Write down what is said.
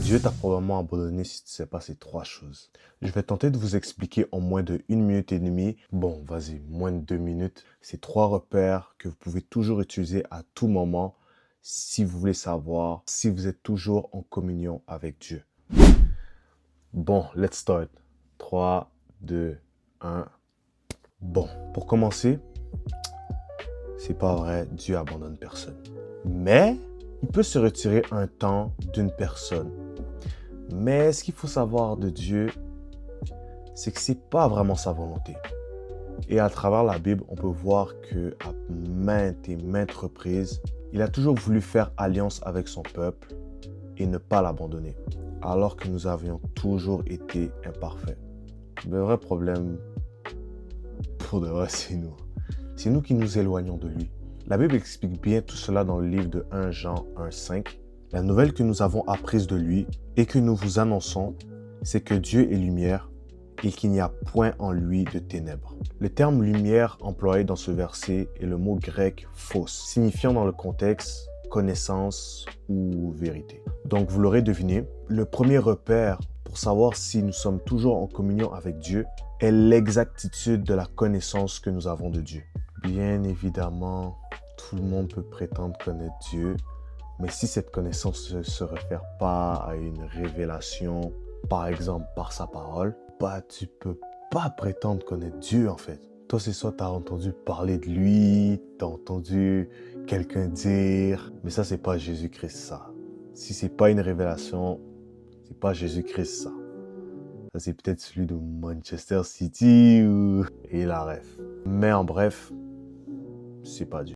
Dieu t'a probablement abandonné si tu ne sais pas ces trois choses. Je vais tenter de vous expliquer en moins de 1 minute et demie, bon, vas-y, moins de 2 minutes, ces trois repères que vous pouvez toujours utiliser à tout moment si vous voulez savoir si vous êtes toujours en communion avec Dieu. Bon, let's start. 3, 2, 1. Bon, pour commencer, c'est pas vrai, Dieu abandonne personne. Mais il peut se retirer un temps d'une personne. Mais ce qu'il faut savoir de Dieu, c'est que c'est pas vraiment sa volonté. Et à travers la Bible, on peut voir que à maintes et maintes reprises, il a toujours voulu faire alliance avec son peuple et ne pas l'abandonner, alors que nous avions toujours été imparfaits. Le vrai problème, pour de vrai, c'est nous. C'est nous qui nous éloignons de lui. La Bible explique bien tout cela dans le livre de 1 Jean 1,5. La nouvelle que nous avons apprise de lui et que nous vous annonçons, c'est que Dieu est lumière et qu'il n'y a point en lui de ténèbres. Le terme lumière employé dans ce verset est le mot grec phos, signifiant dans le contexte connaissance ou vérité. Donc vous l'aurez deviné, le premier repère pour savoir si nous sommes toujours en communion avec Dieu est l'exactitude de la connaissance que nous avons de Dieu. Bien évidemment, tout le monde peut prétendre connaître Dieu, mais si cette connaissance ne se réfère pas à une révélation, par exemple par sa parole, tu peux pas prétendre connaître Dieu en fait. Toi, c'est soit tu as entendu parler de lui, tu as entendu quelqu'un dire, mais ça, c'est pas Jésus-Christ ça. Si c'est pas une révélation, c'est pas Jésus-Christ ça. Ça, c'est peut-être celui de Manchester City ou... et la ref. Mais en bref, c'est pas Dieu.